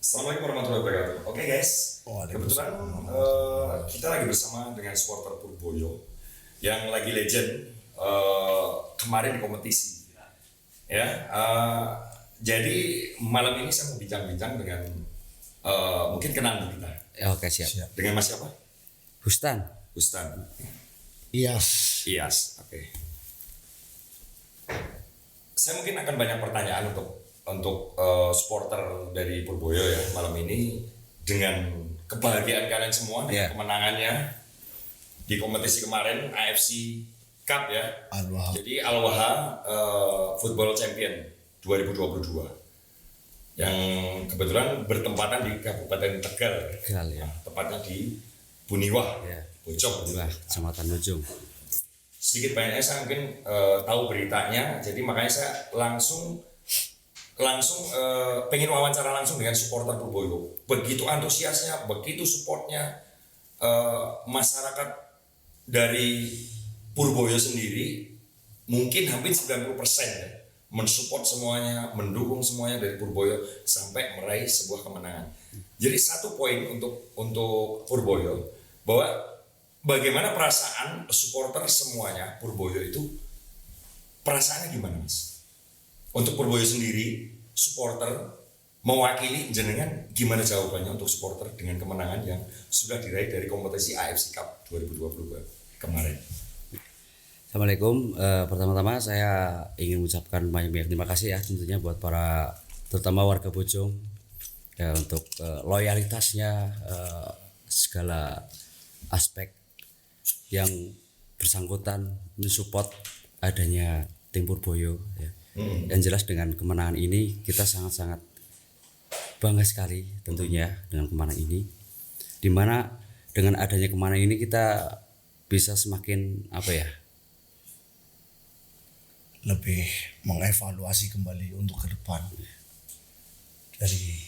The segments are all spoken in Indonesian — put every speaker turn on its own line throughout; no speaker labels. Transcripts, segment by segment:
Assalamualaikum warahmatullahi wabarakatuh. Oke guys, kebetulan kita lagi bersama dengan supporter Purboyo yang lagi legend kemarin di kompetisi. Ya, jadi malam ini saya mau bincang-bincang dengan mungkin kenal kita.
Ya, oke, siap.
Dengan Mas siapa?
Hustan.
Iyas. Oke. Saya mungkin akan banyak pertanyaan untuk supporter dari Purboyo ya malam ini, dengan kebahagiaan kalian semua dengan kemenangannya di kompetisi kemarin AFC Cup ya. Jadi Al-Waha Football Champion 2022 yang kebetulan bertempatan di Kabupaten Tegal
ya.
Tepatnya di Buniwah
ya.
Bojong,
Kecamatan Bojong.
Sedikit banyaknya saya mungkin tahu beritanya, jadi makanya saya langsung pengen wawancara langsung dengan supporter Purboyo. Begitu antusiasnya, begitu supportnya masyarakat dari Purboyo sendiri, mungkin hampir 90% ya, mensupport semuanya, mendukung semuanya dari Purboyo sampai meraih sebuah kemenangan. Jadi satu poin untuk Purboyo, bahwa bagaimana perasaan supporter semuanya Purboyo itu, perasaannya gimana Mas? Untuk Purboyo sendiri, supporter mewakili jenengan, gimana jawabannya untuk supporter dengan kemenangan yang sudah diraih dari kompetisi AFC Cup 2022 kemarin?
Assalamualaikum. Pertama-tama saya ingin mengucapkan banyak terima kasih ya tentunya buat para terutama warga Bojong ya, untuk loyalitasnya, segala aspek yang bersangkutan mensupport adanya tim Purboyo ya. Yang jelas dengan kemenangan ini kita sangat-sangat bangga sekali tentunya dengan kemenangan ini, dimana dengan adanya kemenangan ini kita bisa semakin
lebih mengevaluasi kembali untuk ke depan, dari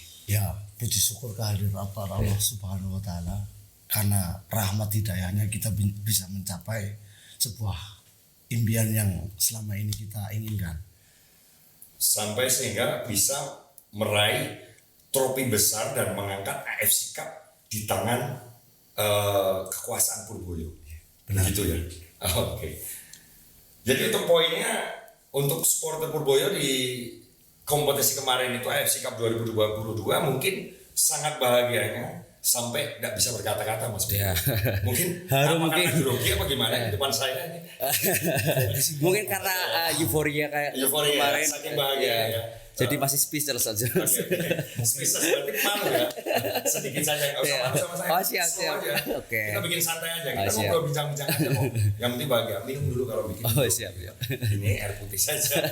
puji syukur kehadiran Allah Subhanahu wa Ta'ala, karena rahmat hidayahnya kita bisa mencapai sebuah impian yang selama ini kita inginkan,
sampai sehingga bisa meraih trofi besar dan mengangkat AFC Cup di tangan kekuasaan Purboyo.
Benar.
Begitu ya. Oke. Jadi untuk poinnya, untuk supporter Purboyo di kompetisi kemarin itu AFC Cup 2022 mungkin sangat bahagianya sampai nggak bisa berkata-kata Mas.
Ya.
Mungkin
mungkin
grogi apa gimana di depan saya ini.
Mungkin karena euforia kemarin,
saking bahagia ya.
Jadi masih speechless saja.
Speechless berarti malu ya. Sedikit saja, nggak usah malu sama saya.
Oh, siap.
Oke. Kita bikin santai aja. Kita
siap.
ngobrol bincang-bincang aja kok. Yang penting bahagia. Minum dulu kalau bikin.
Siap.
Ini air putih saja.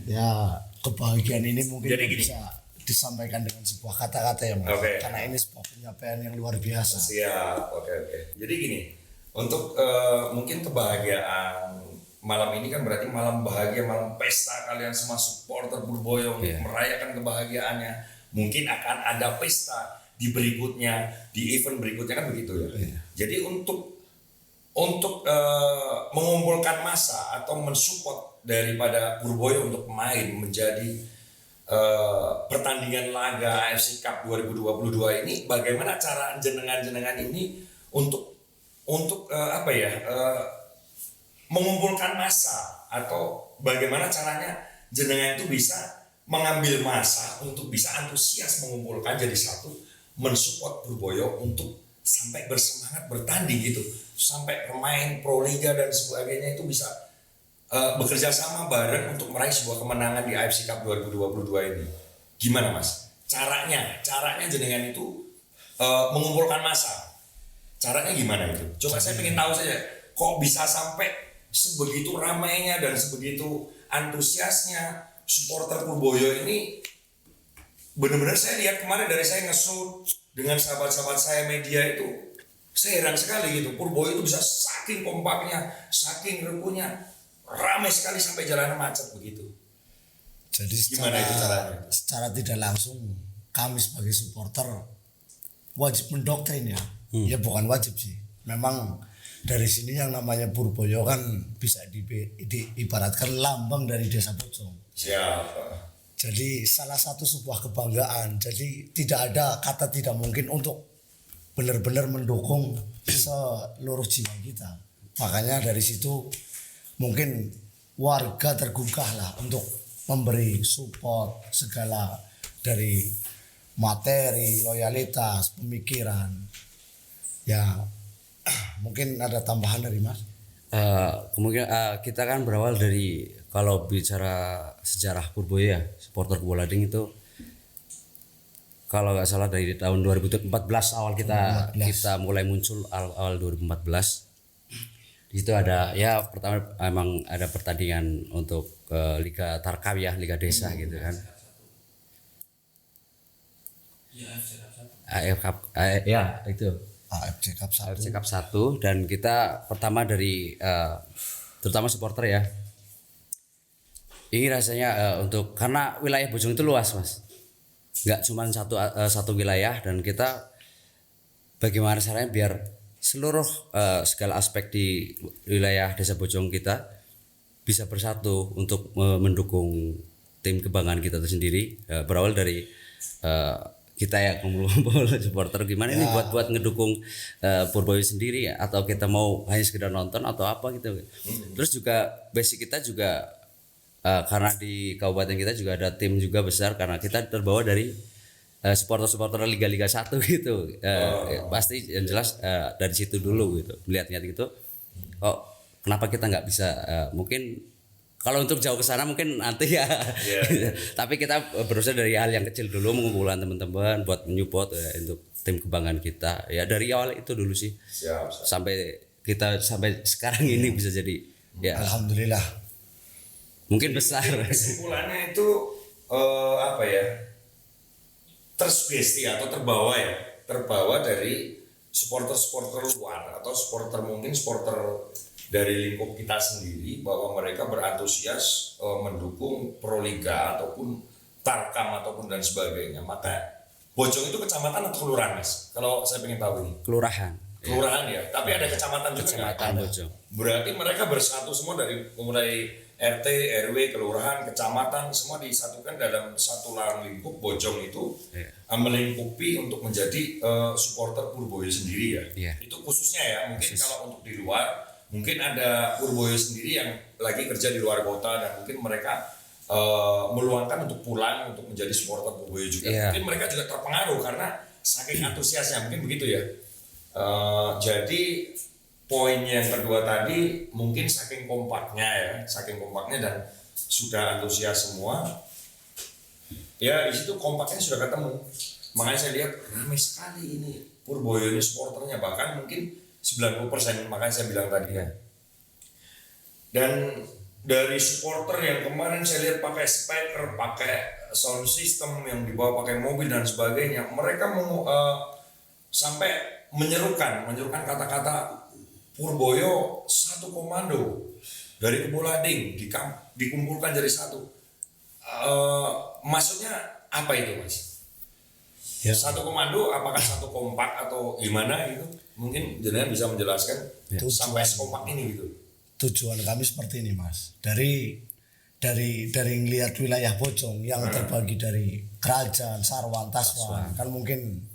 Ya, kebahagiaan ini mungkin
Jadi gini,
bisa disampaikan dengan sebuah kata-kata ya Mas.
Okay.
Karena ini sebuah penyampaian yang luar biasa.
Siap. Oke. Jadi gini, untuk mungkin kebahagiaan malam ini kan berarti malam bahagia, malam pesta kalian semua supporter Purboyo untuk merayakan kebahagiaannya. Mungkin akan ada pesta di berikutnya, di event berikutnya kan begitu ya. Jadi untuk mengumpulkan massa atau mensupport daripada Purboyo untuk main menjadi pertandingan laga AFC Cup 2022 ini, bagaimana cara jenengan ini untuk mengumpulkan massa, atau bagaimana caranya jenengan itu bisa mengambil massa untuk bisa antusias mengumpulkan jadi satu, mensupport Purboyo untuk sampai bersemangat bertanding gitu, sampai pemain Pro Liga dan sebagainya itu bisa bekerja sama bareng untuk meraih sebuah kemenangan di AFC Cup 2022 ini. Gimana Mas? Caranya jenengan itu mengumpulkan massa. Caranya gimana itu? Coba saya pengen tahu saja. Kok bisa sampai sebegitu ramainya dan sebegitu antusiasnya supporter Purboyo ini? Benar-benar saya lihat kemarin dari saya nge-shoot dengan sahabat-sahabat saya media itu, saya heran sekali gitu. Purboyo itu bisa saking kompaknya, saking rukunya, ramai sekali sampai jalanan macet begitu.
Jadi
gimana itu caranya?
Secara tidak langsung kami sebagai supporter wajib mendoktrin ya. Ya bukan wajib sih. Memang dari sini yang namanya Purboyo kan bisa diibaratkan lambang dari desa Bojong.
Siapa?
Jadi salah satu sebuah kebanggaan. Jadi tidak ada kata tidak mungkin untuk benar-benar mendukung seluruh jiwa kita. Makanya dari situ mungkin warga tergugah lah untuk memberi support segala dari materi, loyalitas, pemikiran. Ya mungkin ada tambahan dari Mas.
Kemungkinan kita kan berawal dari, kalau bicara sejarah Purboyo ya, supporter Bolading itu kalau nggak salah dari tahun 2014 awal kita mulai muncul awal 2014. Di situ ada ya, pertama emang ada pertandingan untuk Liga Tarkam ya, Liga Desa gitu kan. AFC Cup, ya itu
AFC Cup 1.
AFC Cup 1, dan kita pertama dari terutama supporter ya. Ini rasanya untuk, karena wilayah Bojong itu luas Mas, nggak cuma satu wilayah, dan kita bagaimana caranya biar seluruh segala aspek di wilayah Desa Bojong kita bisa bersatu untuk mendukung tim kebanggaan kita itu sendiri. Berawal dari kita ya kumpul-kumpul supporter, gimana ini buat ngedukung Purboyo sendiri ya, atau kita mau hanya sekedar nonton atau apa gitu. Terus juga basic kita juga karena di kabupaten kita juga ada tim juga besar, karena kita terbawa dari supporter-supporter Liga-Liga 1 gitu. Pasti yang jelas dari situ dulu gitu. Melihatnya gitu, oh kenapa kita nggak bisa, mungkin kalau untuk jauh ke sana mungkin nanti ya. Tapi kita berusaha dari hal yang kecil dulu, mengumpulkan teman-teman buat menyupport untuk tim kebanggaan kita. Ya dari awal itu dulu sih.
Siap.
Sampai kita sampai sekarang ini bisa jadi ya.
Alhamdulillah.
Mungkin besar.
Kesimpulannya itu apa ya? Tersugesti atau terbawa dari supporter-supporter luar, atau mungkin supporter dari lingkup kita sendiri, bahwa mereka berantusias mendukung Proliga ataupun Tarkam ataupun dan sebagainya. Maka Bojong itu kecamatan atau kelurahan, Mas? Kalau saya ingin tahu ini.
Kelurahan
Ya, tapi ada kecamatan juga.
Kecamatan Bojong.
Berarti mereka bersatu semua dari mulai RT, RW, kelurahan, kecamatan, semua disatukan dalam satu lingkup. Bojong itu melingkupi untuk menjadi supporter Purboyo sendiri ya. Itu khususnya ya. Mungkin kalau untuk di luar, mungkin ada Purboyo sendiri yang lagi kerja di luar kota, dan mungkin mereka meluangkan untuk pulang untuk menjadi supporter Purboyo juga. Mungkin mereka juga terpengaruh karena saking antusiasnya, mungkin begitu ya. Jadi poin yang kedua tadi, mungkin saking kompaknya dan sudah antusias semua. Ya di situ kompaknya sudah ketemu. Makanya saya lihat ramai sekali ini Purboyo ini supporternya, bahkan mungkin 90%, makanya saya bilang tadi ya. Dan dari supporter yang kemarin saya lihat pakai speaker, pakai sound system yang dibawa pakai mobil dan sebagainya, mereka mau sampai menyerukan kata-kata Purboyo satu komando dari Bolading dikumpulkan jadi satu. Maksudnya apa itu, Mas? Ya. Satu komando, apakah satu kompak atau gimana gitu? Mungkin jenengan bisa menjelaskan sampai sekompak ini gitu.
Tujuan kami seperti ini, Mas. Dari ngelihat wilayah Bojong yang terbagi dari Kerajaan, Sarwan, Taswan, kan mungkin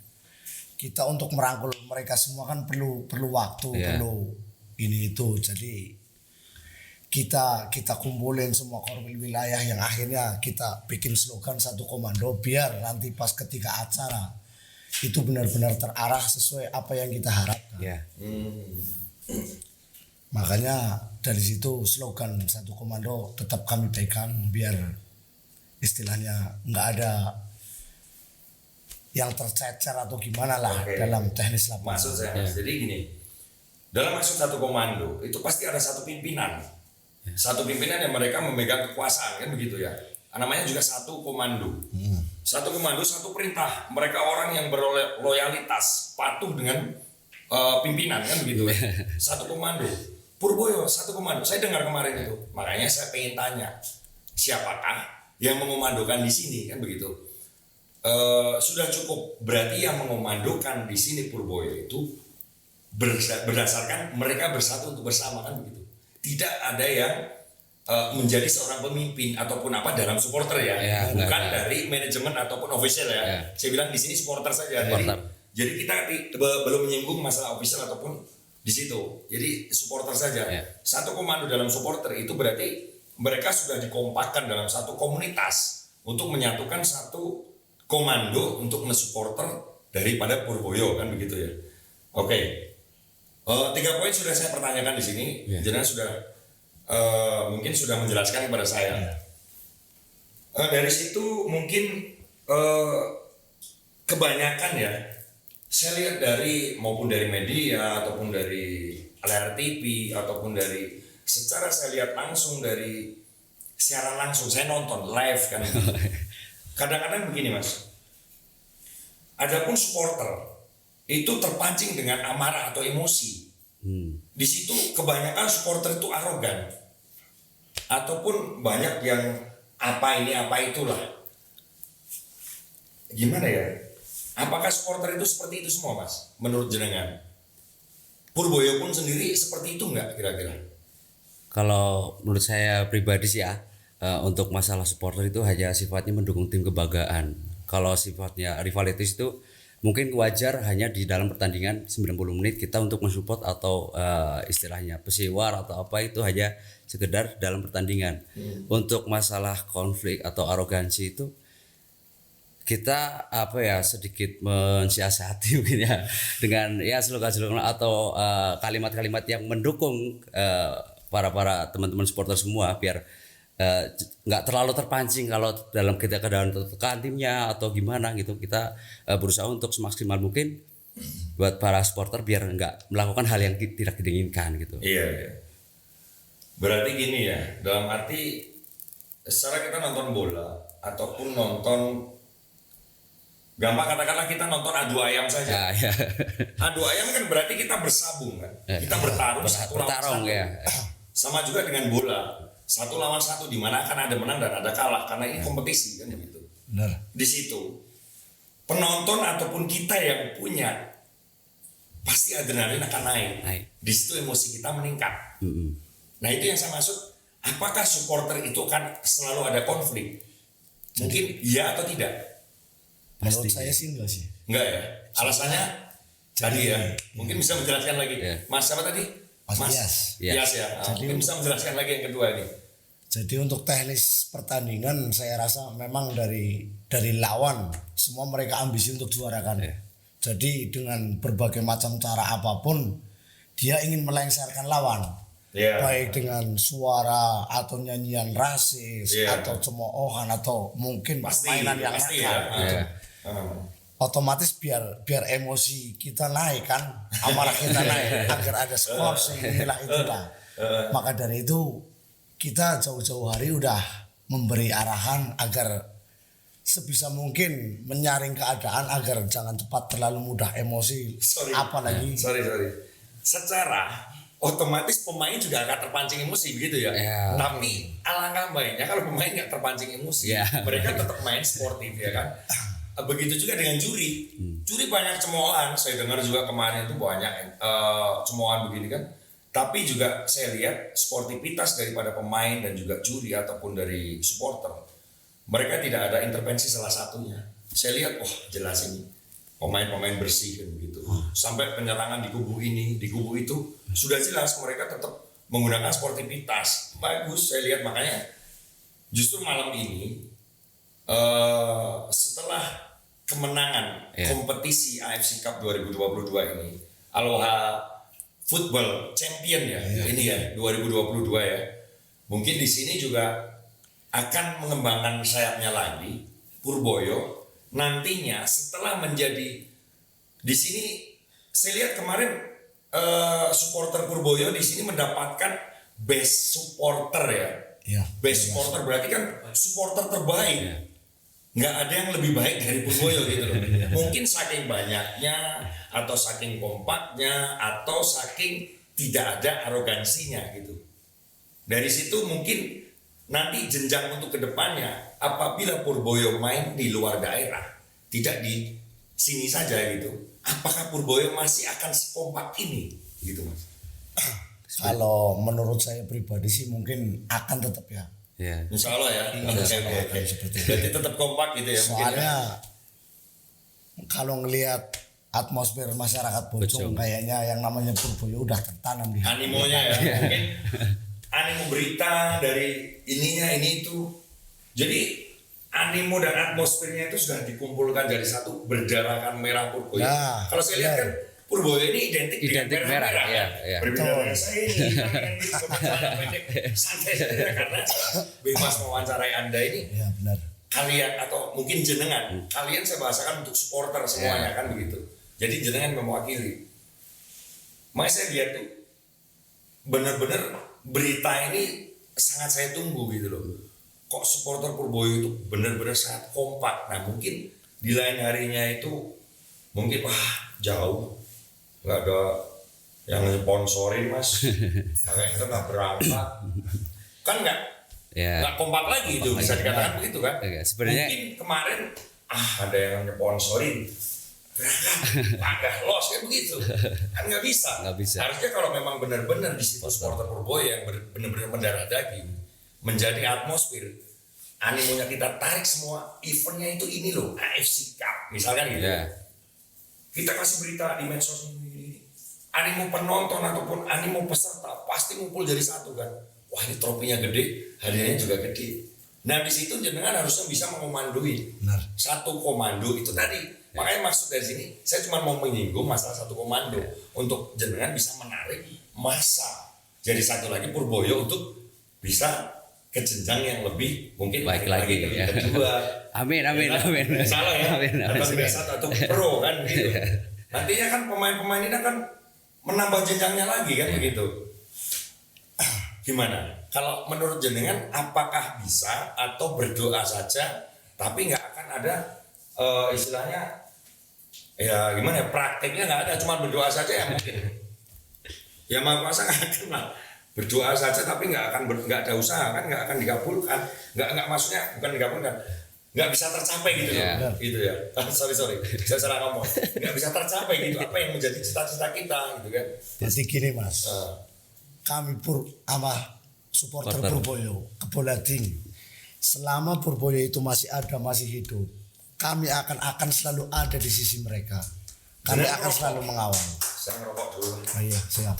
kita untuk merangkul mereka semua kan perlu waktu, perlu ini itu. Jadi kita kumpulin semua korwil wilayah yang akhirnya kita bikin slogan satu komando, biar nanti pas ketika acara itu benar-benar terarah sesuai apa yang kita harapkan. Makanya dari situ slogan satu komando tetap kami pegang, biar istilahnya nggak ada yang tercecer atau gimana lah dalam teknis lapangan.
Maksud saya, jadi gini, dalam maksud satu komando itu pasti ada satu pimpinan. Satu pimpinan yang mereka memegang kekuasaan, kan begitu ya. Namanya juga satu komando. Satu komando, satu perintah. Mereka orang yang berloyalitas, patuh dengan pimpinan, kan begitu ya. Satu komando. Purboyo satu komando. Saya dengar kemarin itu. Makanya saya pengen tanya, siapakah yang mengomandokan di sini, kan begitu. Sudah cukup, berarti yang mengomandokan di sini Purboyo itu berdasarkan mereka bersatu untuk bersama, kan begitu. Tidak ada yang menjadi seorang pemimpin ataupun apa dalam supporter ya,
Ya,
bukan
enggak.
dari manajemen ataupun official ya.
Ya.
Saya bilang di sini supporter saja.
Supporter.
Jadi kita belum menyinggung masalah official ataupun di situ. Jadi supporter saja.
Ya.
Satu komando dalam supporter itu berarti mereka sudah dikompakkan dalam satu komunitas untuk menyatukan satu komando untuk mensupporter daripada Purboyo kan begitu ya. Oke. 3 poin sudah saya pertanyakan di sini.
Ya.
Jenengan sudah mungkin sudah menjelaskan kepada saya. Dari situ mungkin kebanyakan ya, saya lihat maupun dari media ataupun dari layar TV ataupun dari secara saya lihat langsung dari siaran langsung, saya nonton live kan. Kadang-kadang begini mas, adapun supporter itu terpancing dengan amarah atau emosi. Di situ kebanyakan supporter itu arogan ataupun banyak yang apa ini apa itulah. Gimana ya? Apakah supporter itu seperti itu semua mas? Menurut jenengan? Purboyo pun sendiri seperti itu nggak kira-kira?
Kalau menurut saya pribadi sih ya, untuk masalah supporter itu hanya sifatnya mendukung tim kebanggaan. Kalau sifatnya rivalitas itu mungkin wajar hanya di dalam pertandingan 90 menit kita untuk mensupport atau istilahnya pesiwar atau apa itu hanya sekedar dalam pertandingan. Untuk masalah konflik atau arogansi itu kita apa ya sedikit mensiasati mungkin ya dengan ya slogan-slogan atau kalimat-kalimat yang mendukung para teman-teman supporter semua biar nggak terlalu terpancing kalau dalam kita keadaan tertekan timnya atau gimana gitu. Kita berusaha untuk semaksimal mungkin buat para supporter biar nggak melakukan hal yang tidak diinginkan gitu.
Iya. Berarti gini ya, dalam arti secara kita nonton bola ataupun nonton, gampang katakanlah kita nonton adu ayam saja.
Ya.
Adu ayam kan berarti kita bersabung kan, kita bertarung satu lawan
Bertarung
satu.
ya.
Sama juga dengan bola, 1 lawan 1 di mana akan ada menang dan ada kalah karena ini kompetisi kan begitu.
Benar.
Di situ penonton ataupun kita yang punya pasti adrenalin akan naik. Di situ emosi kita meningkat. Nah itu yang saya maksud. Apakah supporter itu akan selalu ada konflik? Mungkin iya atau tidak?
Menurut saya sih enggak sih.
Enggak ya. Alasannya tadi ya. Mungkin bisa menjelaskan lagi.
Ya.
Mas siapa tadi?
Mas Iyas.
Iyas ya. Mungkin bisa menjelaskan lagi yang kedua ini.
Jadi untuk teknis pertandingan saya rasa memang dari lawan semua mereka ambisi untuk juara kan. Jadi dengan berbagai macam cara apapun dia ingin melengsarkan lawan. Baik dengan suara atau nyanyian rasis atau cemoohan atau mungkin permainan yang nakal. Otomatis biar emosi kita naik kan, amarah kita naik agar ada skor inilah itulah. Maka dari itu kita jauh-jauh hari udah memberi arahan agar sebisa mungkin menyaring keadaan agar jangan cepat terlalu mudah emosi. Apalagi
sorry. Secara otomatis pemain juga akan terpancing emosi begitu ya. Tapi alangkah baiknya kalau pemain nggak terpancing emosi, mereka tetap main sportif ya kan. Begitu juga dengan juri. Juri banyak cemoohan. Saya dengar juga kemarin itu banyak cemoohan begini kan. Tapi juga saya lihat sportivitas daripada pemain dan juga juri ataupun dari supporter. Mereka tidak ada intervensi salah satunya. Saya lihat, wah jelas ini pemain-pemain bersih kan begitu. Sampai penyerangan di kubu ini, di kubu itu sudah jelas mereka tetap menggunakan sportivitas. Bagus, saya lihat makanya justru malam ini setelah kemenangan kompetisi AFC Cup 2022 ini, Aloha Football Champion ya, ini ya 2022 ya. Mungkin di sini juga akan mengembangkan sayapnya lagi. Purboyo nantinya setelah menjadi di sini, saya lihat kemarin supporter Purboyo di sini mendapatkan best supporter ya. Best supporter berarti kan supporter terbaik. Nggak ada yang lebih baik dari Purboyo gitu loh. Mungkin saking banyaknya atau saking kompaknya atau saking tidak ada arogansinya gitu. Dari situ mungkin nanti jenjang untuk kedepannya apabila Purboyo main di luar daerah, tidak di sini saja gitu, apakah Purboyo masih akan sekompak ini gitu mas?
Kalau menurut saya pribadi sih mungkin akan tetap ya.
Ya.
Insya Allah ya. Oke.
Seperti itu.
Berarti tetap kompak gitu ya mungkin ya.
Soalnya kalau ngelihat atmosfer masyarakat Bojong kayaknya yang namanya Purboyo udah tertanam di hati.
Animonya ya. Mungkin animo berita dari ininya ini itu. Jadi animo dan atmosfernya itu sudah dikumpulkan jadi satu berdarakan merah Purboyo.
Nah,
kalau saya lihat kan Purboyo ini identik
Identik
dengan
merah,
merah
ya,
kan?
ya.
Berbeda dengan saya ini identik dengan celana pendek santai saja karena bebas mewawancarai Anda ini.
Ya benar.
Kalian atau mungkin jenengan, kalian saya bahasakan untuk supporter semuanya kan begitu. Jadi jenengan mewakili. Makanya saya lihat tuh benar-benar berita ini sangat saya tunggu gitu loh. Kok supporter Purboyo itu benar-benar sangat kompak. Nah mungkin di lain harinya itu mungkin jauh nggak ada yang sponsorin mas, makanya kita nggak berangkat kan nggak kompak lagi itu bisa dikatakan begitu kan?
Sebenarnya
Mungkin kemarin ada yang sponsorin berangkat, agak los kan begitu kan nggak bisa. Harusnya kalau memang benar-benar di situ supporter Purboyo yang benar-benar mendarah daging menjadi atmosfer animonya kita tarik semua eventnya itu ini loh AFC Cup misalkan gitu. Kita kasih berita di medsos ini animo penonton ataupun animo peserta pasti ngumpul jadi satu kan. Wah ini trofinya gede, hadiahnya juga gede. Nah di situ jenengan harusnya bisa mengomandoi satu komando itu tadi. Makanya maksud dari sini saya cuma mau menyinggung masalah satu komando untuk jenengan bisa menarik massa jadi satu lagi Purboyo untuk bisa ke jenjang yang lebih mungkin
baik lagi ya.
Kedua.
Amin.
Salah ya. Atau satu atau pro kan gitu. Nantinya kan pemain-pemain ini kan menambah jenjangnya lagi kan begitu. Gimana? Kalau menurut jenengan apakah bisa atau berdoa saja tapi nggak akan ada istilahnya ya gimana ya prakteknya nggak ada cuma berdoa saja ya mungkin. Ya Maha Kuasa nggak akan lah berdoa saja tapi nggak ada usaha kan nggak akan dikabulkan nggak maksudnya bukan dikabulkan nggak bisa tercapai gitu gitu ya sorry saya salah ngomong nggak bisa tercapai gitu apa yang menjadi cita-cita kita gitu kan.
Jadi gini mas, kami supporter Purboyo Kebolading selama Purboyo itu masih ada masih hidup kami akan selalu ada di sisi mereka. Kami akan selalu mengawal.
Saya ngerokok dulu.
Oh iya siap.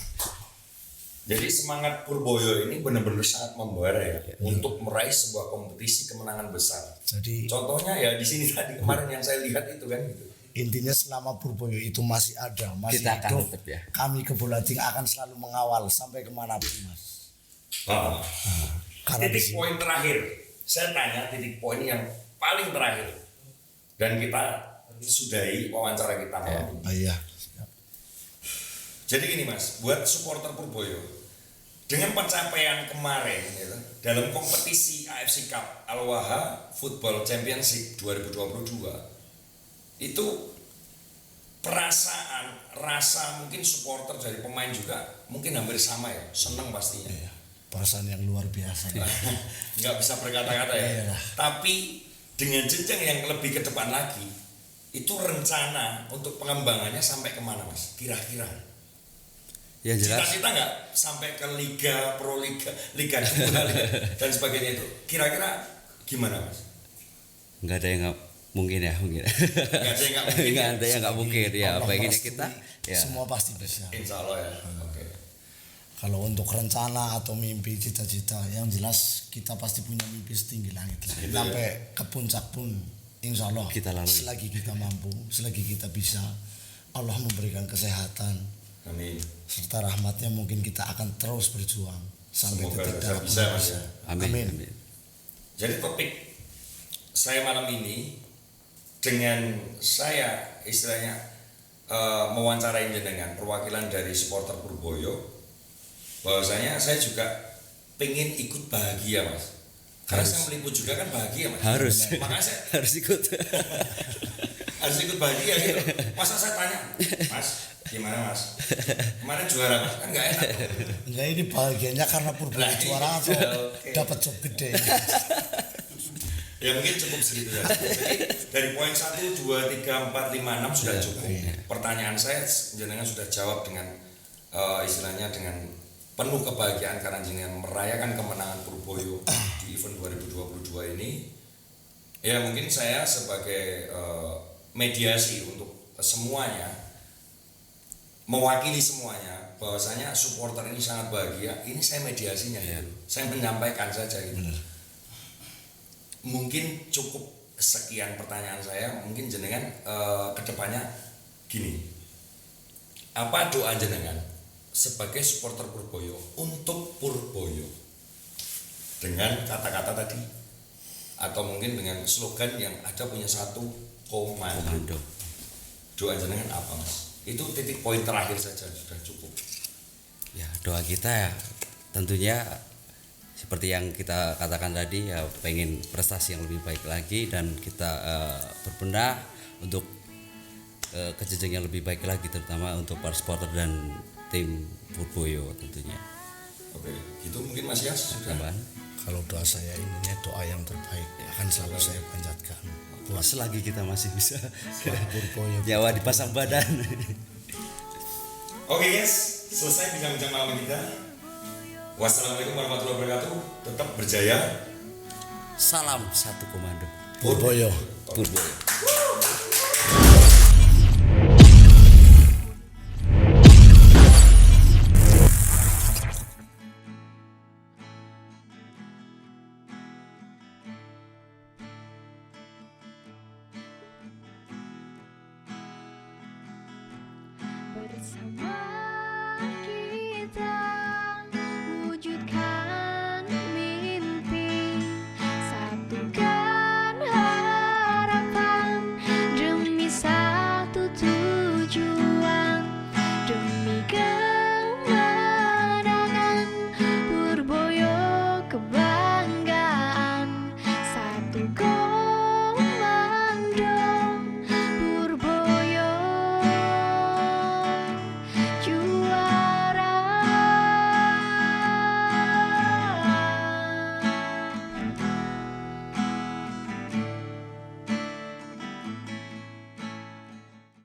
Jadi semangat Purboyo ini benar-benar sangat membara ya untuk meraih sebuah kompetisi kemenangan besar.
Jadi
contohnya ya di sini tadi kemarin yang saya lihat itu kan gitu.
Intinya selama Purboyo itu masih ada, masih
kita akan
hidup,
tetap ya.
kami Kebolading akan selalu mengawal sampai kemanapun mas.
Titik poin terakhir, saya tanya titik poin yang paling terakhir dan kita sudahi wawancara kita malam ini.
Iya.
Jadi gini mas, buat supporter Purboyo dengan pencapaian kemarin gitu, dalam kompetisi AFC Cup Al-Waha Football Championship 2022 itu rasa mungkin supporter dari pemain juga mungkin hampir sama ya, senang pastinya.
Iya, perasaan yang luar biasa.
Nggak bisa berkata-kata ya. Tapi dengan jenjang yang lebih ke depan lagi, itu rencana untuk pengembangannya sampai kemana mas? Kira-kira?
Ya jelas.
Cita-cita nggak sampai ke Liga Pro Liga 2 dan sebagainya itu. Kira-kira gimana mas?
Nggak ada yang nggak mungkin ya mungkin.
Nggak ada yang nggak mungkin.
Nggak ada yang nggak mungkin ya.
Allah
Baik ini
pasti,
kita. Ya.
Semua pasti bisa.
Insya Allah ya. Oke.
Kalau untuk rencana atau mimpi cita-cita yang jelas kita pasti punya mimpi setinggi langit lah.
Gitu
sampai ke puncak pun insya Allah
kita lalui.
Selagi kita mampu, selagi kita bisa, Allah memberikan kesehatan.
Amin.
Serta rahmatnya mungkin kita akan terus berjuang sampai
Semoga
titik darah
bisa mas ya.
Amin.
Jadi topik saya malam ini dengan saya istilahnya mewawancarai jenengan perwakilan dari supporter Purboyo, bahwasanya saya juga pengen ikut bahagia mas. Karena saya meliput juga kan bahagia mas.
Harus.
Makanya saya
harus ikut.
harus ikut bahagia gitu. Masa saya tanya, mas gimana mas? Kemarin juara mas kan nggak enak.
Enggak, ini bahagianya karena Purboyo juara atau dapat job gede.
Ya mungkin cukup segitu ya. Jadi dari poin 1, 2, 3, 4, 5, 6 sudah cukup. Pertanyaan saya jenengan sudah jawab dengan istilahnya dengan penuh kebahagiaan karena jenengan merayakan kemenangan Purboyo di event 2022 ini. Ya mungkin saya sebagai mediasi untuk semuanya, mewakili semuanya, bahwasanya supporter ini sangat bahagia. Ini saya mediasinya, gitu. Saya menyampaikan saja gitu. Mungkin cukup sekian pertanyaan saya. Mungkin jenengan kedepannya gini, apa doa jenengan sebagai supporter Purboyo untuk Purboyo dengan kata-kata tadi, atau mungkin dengan slogan yang ada punya satu komando. Doa jenengan apa Mas? Itu titik poin terakhir saja sudah cukup.
Ya, doa kita ya tentunya seperti yang kita katakan tadi, ya pengen prestasi yang lebih baik lagi, dan kita berbenah untuk ke jenjang yang lebih baik lagi, terutama untuk para supporter dan tim Purboyo tentunya.
Oke, gitu mungkin Mas Yas sudah.
Tambahan?
Kalau doa saya ininya doa yang terbaik akan selalu saya panjatkan buat
Selagi kita masih bisa
Purboyo.
nyawa dipasang badan.
Oke guys, selesai bincang-bincang malam kita. Wassalamualaikum warahmatullahi wabarakatuh. Tetap berjaya.
Salam satu komando.
Purboyo.
Purboyo.
Bersama